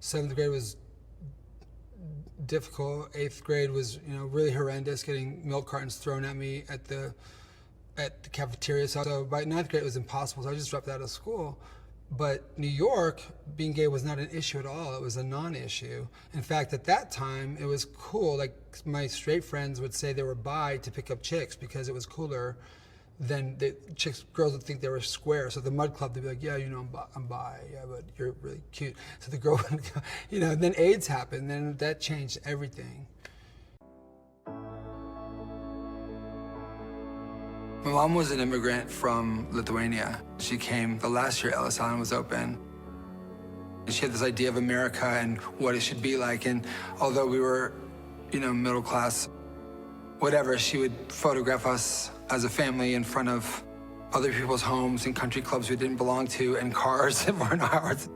7th grade was difficult. 8th grade was, really horrendous, getting milk cartons thrown at me at the cafeteria. So by 9th grade, it was impossible. So I just dropped out of school. But New York, being gay was not an issue at all. It was a non-issue. In fact, at that time, it was cool. Like, my straight friends would say they were bi to pick up chicks because it was cooler than the girls would think they were square. So the Mud Club, they'd be like, yeah, I'm bi, yeah, but you're really cute. So the girl would go, then AIDS happened, then that changed everything. My mom was an immigrant from Lithuania. She came the last year Ellis Island was open. She had this idea of America and what it should be like. And although we were, middle class, whatever, she would photograph us as a family in front of other people's homes and country clubs we didn't belong to and cars that weren't ours.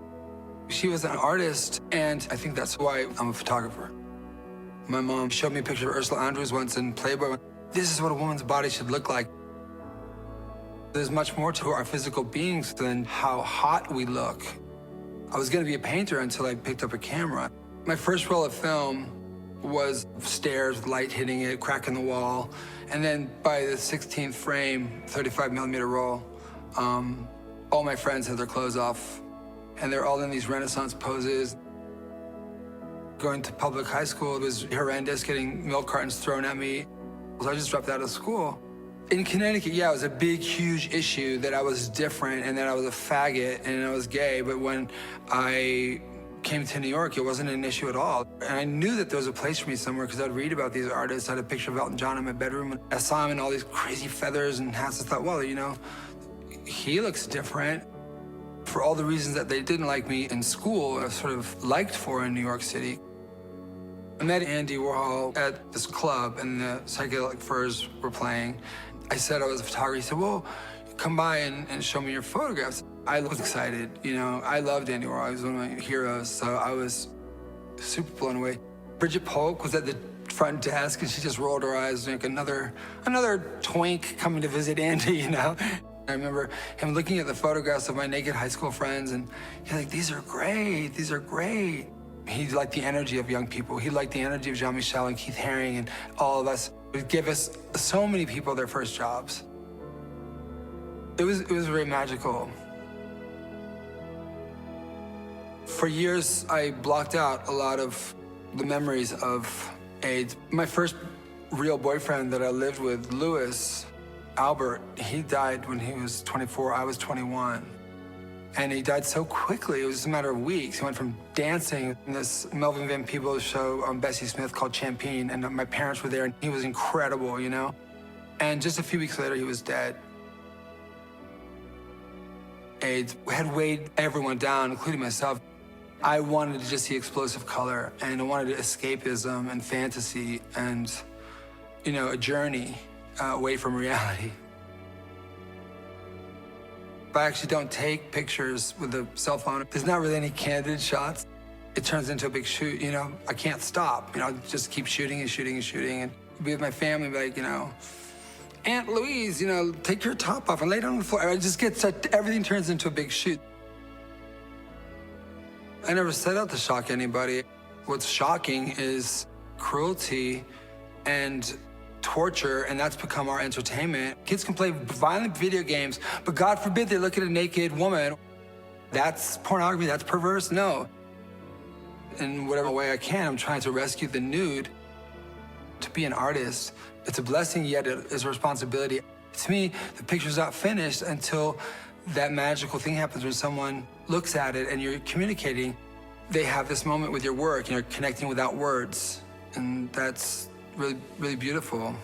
She was an artist, and I think that's why I'm a photographer. My mom showed me a picture of Ursula Andrews once in Playboy. This is what a woman's body should look like. There's much more to our physical beings than how hot we look. I was going to be a painter until I picked up a camera. My first roll of film was stairs with light hitting it, crack in the wall. And then by the 16th frame, 35mm roll, all my friends had their clothes off. And they're all in these Renaissance poses. Going to public high school, it was horrendous, getting milk cartons thrown at me. So I just dropped out of school. In Connecticut, yeah, it was a big, huge issue that I was different and that I was a faggot and I was gay. But when I came to New York, it wasn't an issue at all. And I knew that there was a place for me somewhere because I'd read about these artists. I had a picture of Elton John in my bedroom. And I saw him in all these crazy feathers and hats. I thought, well, he looks different. For all the reasons that they didn't like me in school, I was sort of liked for in New York City. I met Andy Warhol at this club and the Psychedelic Furs were playing. I said I was a photographer. He said, well, come by and show me your photographs. I was excited, I loved Andy Warhol. He was one of my heroes, so I was super blown away. Bridget Polk was at the front desk and she just rolled her eyes like another twink coming to visit Andy, I remember him looking at the photographs of my naked high school friends and he's like, these are great, these are great. He liked the energy of young people. He liked the energy of Jean-Michel and Keith Haring and all of us. It would give us so many people their first jobs. It was very magical. For years, I blocked out a lot of the memories of AIDS. My first real boyfriend that I lived with, Louis, Albert, he died when he was 24, I was 21. And he died so quickly, it was just a matter of weeks. He went from dancing in this Melvin Van Peebles show on Bessie Smith called Champagne, and my parents were there, and he was incredible, And just a few weeks later, he was dead. AIDS had weighed everyone down, including myself. I wanted to just see explosive color, and I wanted escapism and fantasy and, a journey away from reality. I actually don't take pictures with a cell phone. There's not really any candid shots. It turns into a big shoot, I can't stop. I just keep shooting and shooting and shooting and be with my family, like, Aunt Louise, take your top off and lay down on the floor. I just get such, everything turns into a big shoot. I never set out to shock anybody. What's shocking is cruelty and torture, and that's become our entertainment. Kids can play violent video games, but God forbid they look at a naked woman. That's pornography, that's perverse, no. In whatever way I can, I'm trying to rescue the nude. To be an artist, it's a blessing, yet it is a responsibility. To me, the picture's not finished until that magical thing happens when someone looks at it and you're communicating. They have this moment with your work and you're connecting without words, and that's really, really beautiful.